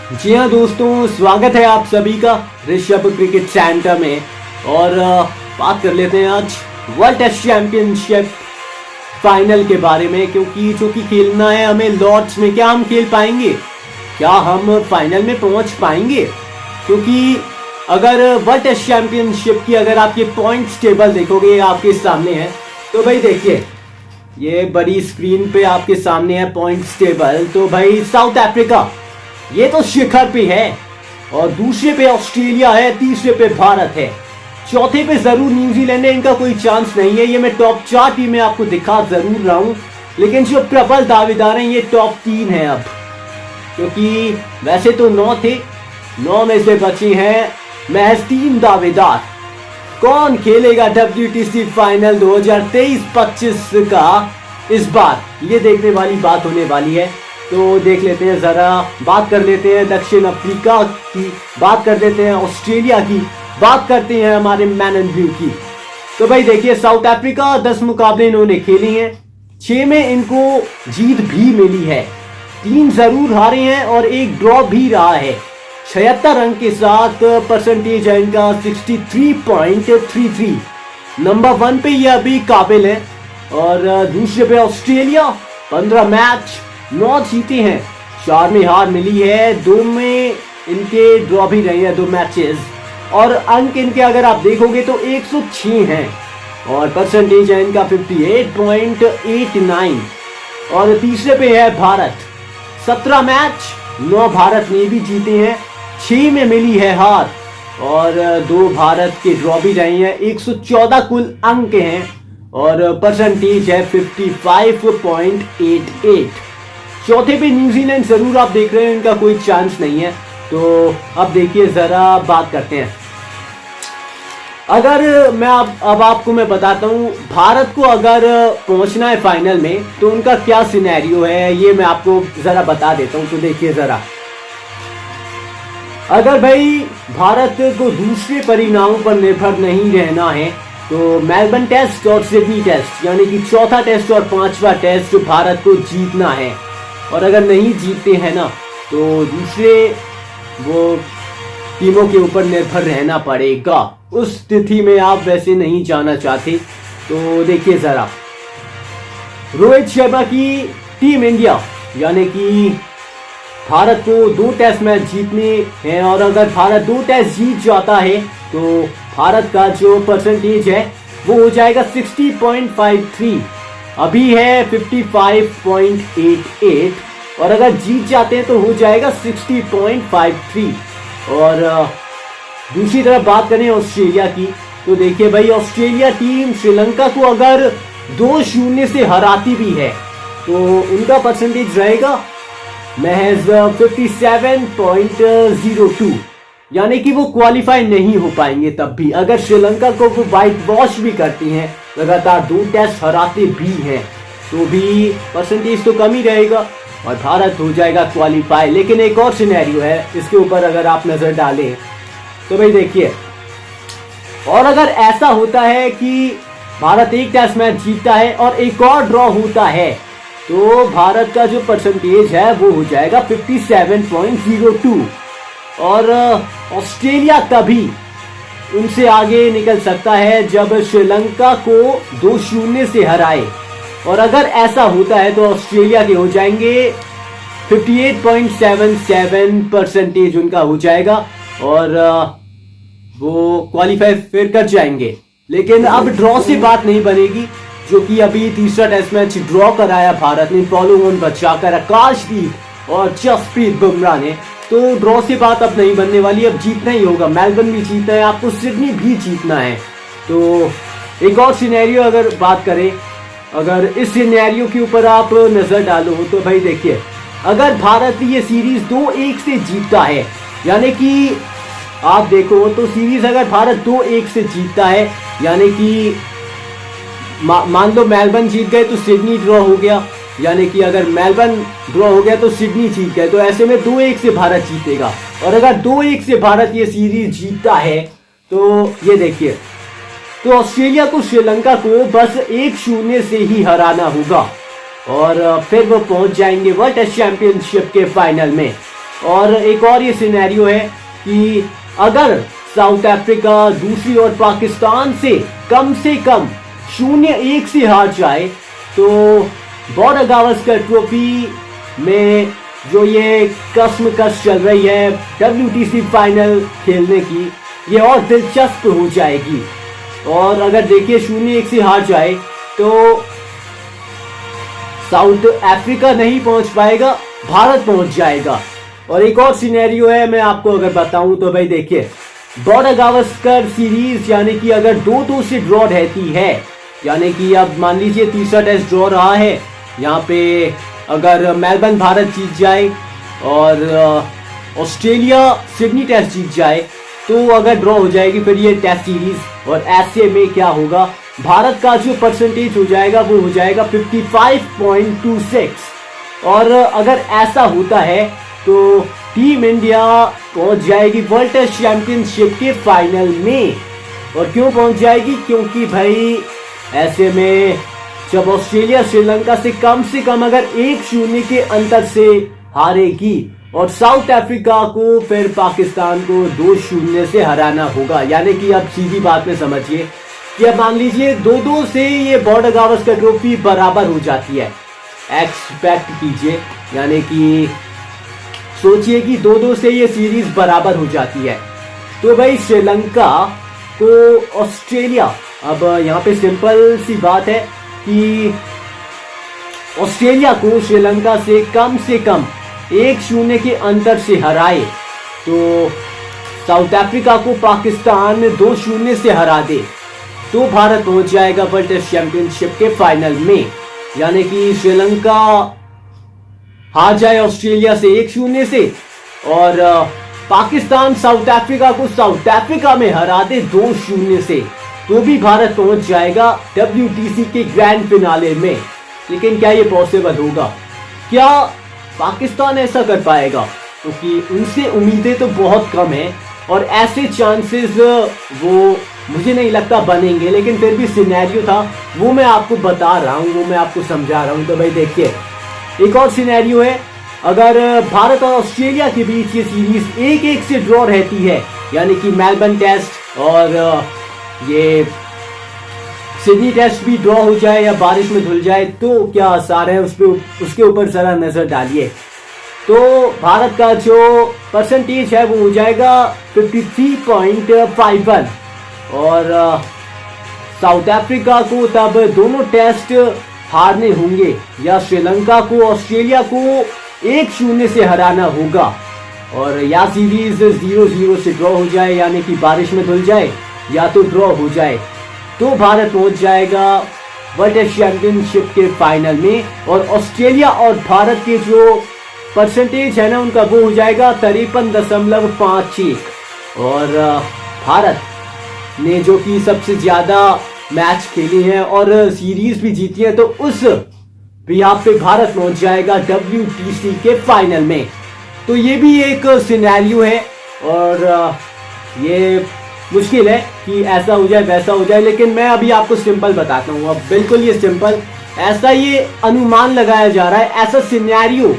जी हाँ दोस्तों, स्वागत है आप सभी का ऋषभ क्रिकेट सेंटर में। और बात कर लेते हैं आज वर्ल्ड टेस्ट चैंपियनशिप फाइनल के बारे में, क्योंकि जो कि खेलना है हमें लॉर्ड्स में। क्या हम खेल पाएंगे? क्या हम फाइनल में पहुंच पाएंगे? क्योंकि अगर वर्ल्ड टेस्ट चैंपियनशिप की अगर आप ये पॉइंट्स टेबल देखोगे, आपके सामने है, तो भाई देखिए ये बड़ी स्क्रीन पे आपके सामने है पॉइंट्स टेबल। तो भाई साउथ अफ्रीका ये तो शिखर पे है, और दूसरे पे ऑस्ट्रेलिया है, तीसरे पे भारत है, चौथे पे जरूर न्यूजीलैंड है। इनका कोई चांस नहीं है। ये मैं टॉप 4 टीमें आपको दिखा जरूर रहा हूं, लेकिन जो प्रबल दावेदार हैं ये टॉप 3 है अब, क्योंकि वैसे तो 9 थे, 9 में से बचे हैं महज 3 दावेदार। कौन खेलेगा WTC फाइनल 2023-25 का इस बार, ये देखने वाली बात होने वाली है। तो देख लेते हैं, जरा बात कर लेते हैं दक्षिण अफ्रीका की, बात कर लेते हैं ऑस्ट्रेलिया की, बात करते हैं हमारे मैन एंड ब्लू की। तो भाई देखिए साउथ अफ्रीका 10 मुकाबले इन्होंने खेली हैं, 6 में इनको जीत भी मिली है, 3 जरूर हारे हैं और 1 ड्रॉ भी रहा है। 76 अंक के साथ परसेंटेज है इनका 63.33। नंबर 1 पे ये अभी काबिल है। और दूसरे पे ऑस्ट्रेलिया 15 मैच 9 जीते हैं, 4 में हार मिली है, 2 में इनके ड्रॉ भी रहे हैं 2 मैचेस। और अंक इनके अगर आप देखोगे तो 106 हैं, और परसेंटेज है इनका 58.89। और तीसरे पे है भारत, 17 मैच 9 भारत ने भी जीते हैं, 6 में मिली है हार, और 2 भारत के ड्रॉ भी रहे हैं। 114 कुल अंक हैं, और परसेंटेज है 55.88। चौथे पे न्यूजीलैंड जरूर आप देख रहे हैं, इनका कोई चांस नहीं है। तो अब देखिए जरा बात करते हैं, अगर मैं अब आपको मैं बताता हूं भारत को अगर पहुंचना है फाइनल में तो उनका क्या सिनेरियो है, ये मैं आपको जरा बता देता हूं। तो देखिए जरा, अगर भाई भारत को दूसरे परिणामों पर निर्भर नहीं रहना है तो मेलबर्न टेस्ट और सिडनी टेस्ट, यानी कि चौथा टेस्ट और 5वां टेस्ट भारत को जीतना है। और अगर नहीं जीतते हैं ना तो दूसरे वो टीमों के ऊपर निर्भर रहना पड़ेगा। उस स्थिति में आप वैसे नहीं जाना चाहते। तो देखिए जरा, रोहित शर्मा की टीम इंडिया, यानी कि भारत को 2 टेस्ट मैच जीतने हैं, और अगर भारत 2 टेस्ट जीत जाता है तो भारत का जो परसेंटेज है वो हो जाएगा 60.53, अभी है 55.88, और अगर जीत जाते हैं तो हो जाएगा 60.53। और दूसरी तरफ बात करें ऑस्ट्रेलिया की, तो देखिए भाई ऑस्ट्रेलिया टीम श्रीलंका को अगर 2-0 से हराती भी है तो उनका परसेंटेज रहेगा महज 57.02, यानी कि वो क्वालिफाई नहीं हो पाएंगे। तब भी अगर श्रीलंका को वो वाइट वॉश भी करती हैं, लगातार 2 टेस्ट हराते भी हैं, तो भी परसेंटेज तो कम ही रहेगा और भारत हो जाएगा क्वालिफाई। लेकिन एक और सिनेरियो है, इसके ऊपर अगर आप नजर डालें तो भाई देखिए, और अगर ऐसा होता है कि भारत 1 टेस्ट मैच जीतता है और एक और ड्रॉ होता है तो भारत का जो परसेंटेज है वो हो जाएगा 57.02, और ऑस्ट्रेलिया तभी उनसे आगे निकल सकता है जब श्रीलंका को 2-0 से हराए। और अगर ऐसा होता है तो ऑस्ट्रेलिया के हो जाएंगे 58.77 परसेंटेज उनका हो जाएगा, और वो क्वालिफाई फिर कर जाएंगे। लेकिन अब ड्रॉ से बात नहीं बनेगी, जो कि अभी तीसरा टेस्ट मैच ड्रॉ कराया भारत ने, फॉलो ऑन बचाकर आकाशदीप और जसप्रीत बुमराह ने। तो ड्रॉ से बात अब नहीं बनने वाली, अब जीतना ही होगा। मेलबर्न भी जीतना है, आपको सिडनी भी जीतना है। तो एक और सिनेरियो अगर बात करें, अगर इस सिनेरियो के ऊपर आप नजर डालो तो भाई देखिए, अगर भारत ये सीरीज 2-1 से जीतता है, यानी कि आप देखो तो सीरीज अगर भारत 2-1 से जीतता है, यानी कि मान लो मेलबर्न जीत गए तो सिडनी ड्रॉ हो गया, यानी कि अगर मेलबर्न ड्रॉ हो गया तो सिडनी जीत गए, तो ऐसे में 2-1 से भारत जीतेगा। और अगर 2-1 से भारत ये सीरीज जीतता है तो ये देखिए, तो ऑस्ट्रेलिया को श्रीलंका को बस 1-0 से ही हराना होगा, और फिर वो पहुंच जाएंगे वर्ल्ड टेस्ट चैंपियनशिप के फाइनल में। और एक और ये सिनेरियो है कि अगर साउथ अफ्रीका दूसरी ओर पाकिस्तान से कम 0-1 से हार जाए तो बॉर्डर गावस्कर ट्रॉफी में जो ये कश्मकश चल रही है WTC फाइनल खेलने की, ये और दिलचस्प हो जाएगी। और अगर देखिए 0-1 से हार जाए तो साउथ अफ्रीका नहीं पहुंच पाएगा, भारत पहुंच जाएगा। और एक और सिनेरियो है, मैं आपको अगर बताऊं तो भाई देखिए, बॉर्डर गावस्कर सीरीज यानी कि अगर 2-2 से ड्रॉ रहती है, यानी कि अब मान लीजिए तीसरा टेस्ट ड्रॉ रहा है, यहाँ पे अगर मेलबर्न भारत जीत जाए और ऑस्ट्रेलिया सिडनी टेस्ट जीत जाए तो अगर ड्रॉ हो जाएगी फिर ये टेस्ट सीरीज। और ऐसे में क्या होगा, भारत का जो परसेंटेज हो जाएगा वो हो जाएगा 55.26। और अगर ऐसा होता है तो टीम इंडिया पहुंच जाएगी वर्ल्ड टेस्ट चैंपियनशिप के फाइनल में। और क्यों पहुंच जाएगी, क्योंकि भाई ऐसे में जब ऑस्ट्रेलिया श्रीलंका से कम अगर 1-0 के अंतर से हारेगी और साउथ अफ्रीका को फिर पाकिस्तान को 2-0 से हराना होगा, यानी कि अब सीधी बात में समझिए कि अब मान लीजिए 2-2 से ये बॉर्डर गावस्कर ट्रॉफी बराबर हो जाती है। एक्सपेक्ट कीजिए, यानी कि सोचिए कि 2-2 से ये सीरीज बराबर हो जाती है तो भाई श्रीलंका को ऑस्ट्रेलिया, अब यहाँ पे सिंपल सी बात है कि ऑस्ट्रेलिया को श्रीलंका से कम 1-0 के अंतर से हराए तो साउथ अफ्रीका को पाकिस्तान 2-0 से हरा दे तो भारत पहुंच जाएगा वर्ल्ड टेस्ट चैंपियनशिप के फाइनल में। यानी कि श्रीलंका हार जाए ऑस्ट्रेलिया से 1-0 से और पाकिस्तान साउथ अफ्रीका को साउथ अफ्रीका में हरा दे 2-0 से तो भी भारत पहुंच जाएगा WTC के ग्रैंड फिनाले में। लेकिन क्या ये पॉसिबल होगा, क्या पाकिस्तान ऐसा कर पाएगा? क्योंकि उनसे उम्मीदें तो बहुत कम है और ऐसे चांसेस वो मुझे नहीं लगता बनेंगे। लेकिन फिर भी सिनेरियो था वो मैं आपको बता रहा हूँ, वो मैं आपको समझा रहा हूँ। तो भाई देखिए, एक और सिनेरियो है, अगर भारत और ऑस्ट्रेलिया के बीच ये सीरीज 1-1 से ड्रॉ रहती है, यानी कि मेलबर्न टेस्ट और ये सिडनी टेस्ट भी ड्रॉ हो जाए या बारिश में धुल जाए तो क्या आसार है उसके ऊपर जरा नजर डालिए। तो भारत का जो परसेंटेज है वो हो जाएगा 53.51 और साउथ अफ्रीका को तब दोनों टेस्ट हारने होंगे या श्रीलंका को ऑस्ट्रेलिया को 1-0 से हराना होगा और या सीरीज 0-0 से ड्रॉ हो जाए, यानी कि बारिश में धुल जाए या तो ड्रॉ हो जाए तो भारत पहुंच जाएगा वर्ल्ड टेस्ट चैंपियनशिप के फाइनल में। और ऑस्ट्रेलिया और भारत के जो परसेंटेज है ना उनका वो हो जाएगा 53.51 और भारत ने जो कि सबसे ज्यादा मैच खेली हैं और सीरीज भी जीती है तो उस बिहाफ पे भारत पहुंच जाएगा WTC के फाइनल में। तो ये भी एक सिनेरियो है और ये मुश्किल है कि ऐसा हो जाए वैसा हो जाए, लेकिन मैं अभी आपको सिंपल बताता हूँ। अब बिल्कुल ये सिंपल, ऐसा ये अनुमान लगाया जा रहा है, ऐसा सिनेरियो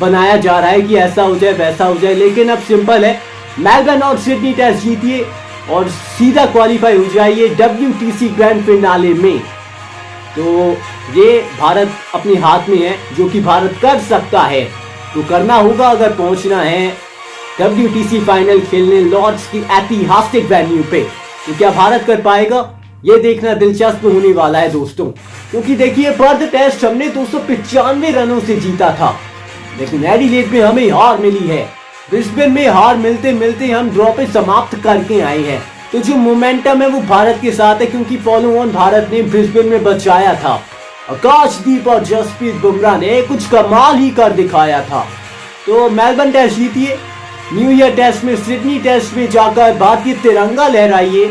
बनाया जा रहा है कि ऐसा हो जाए वैसा हो जाए, लेकिन अब सिंपल है, मेलबर्न और सिडनी टेस्ट जीतिए और सीधा क्वालिफाई हो जाइए WTC ग्रैंड फिनाले में। तो ये भारत अपने हाथ में है, जो कि भारत कर सकता है। तो करना होगा अगर पहुंचना है WTC फाइनल खेलने लॉर्ड्स की ऐतिहासिक वेन्यू पे। तो क्या भारत कर पाएगा, ये देखना दिलचस्प होने वाला है दोस्तों। क्योंकि देखिए, पर्थ टेस्ट हमने 295 रनों से जीता था, लेकिन एडिलेड में हमें हार मिली है। ब्रिस्बेन में हार मिलते मिलते हम ड्रॉ पे समाप्त करके आए हैं। तो जो मोमेंटम है वो भारत के साथ है, क्योंकि फॉलो ऑन भारत ने ब्रिस्बेन में बचाया था। आकाशदीप और जसप्रीत बुमराह ने कुछ कमाल ही कर दिखाया था। तो मेलबर्न टेस्ट जीतिए, न्यू ईयर टेस्ट में सिडनी टेस्ट में जाकर भारतीय तिरंगा लहराइए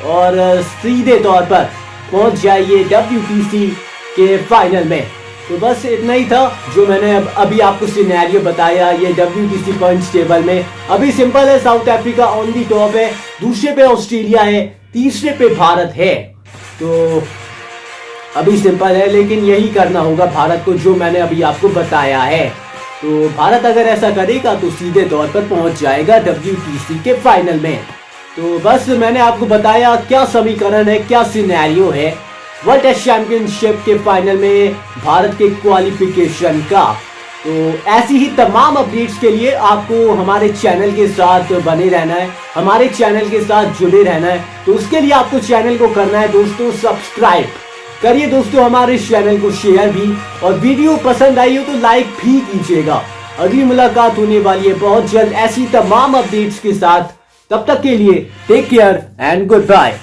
और सीधे तौर पर पहुंच जाइए WTC के फाइनल में। तो बस इतना ही था जो मैंने अभी आपको सिनेरियो बताया। ये WTC पॉइंट्स टेबल में अभी सिंपल है, south Africa on the top है, दूसरे पे ऑस्ट्रेलिया है, तीसरे पे भारत है। तो अभी सिंपल है, लेकिन यही करना होगा भारत को जो मैंने अभी आपको बताया है। तो भारत अगर ऐसा करेगा तो सीधे तौर पर पहुंच जाएगा WTC के फाइनल में। तो बस मैंने आपको बताया क्या समीकरण है, क्या सिनेरियो है वर्ल्ड टेस्ट चैंपियनशिप के फाइनल में भारत के क्वालिफिकेशन का। तो ऐसी ही तमाम अपडेट्स के लिए आपको हमारे चैनल के साथ बने रहना है, हमारे चैनल के साथ जुड़े रहना है। तो उसके लिए आपको चैनल को करना है दोस्तों सब्सक्राइब करिए दोस्तों हमारे इस चैनल को शेयर भी, और वीडियो पसंद आई हो तो लाइक भी कीजिएगा। अगली मुलाकात होने वाली है बहुत जल्द ऐसी तमाम अपडेट्स के साथ। तब तक के लिए take care and good bye.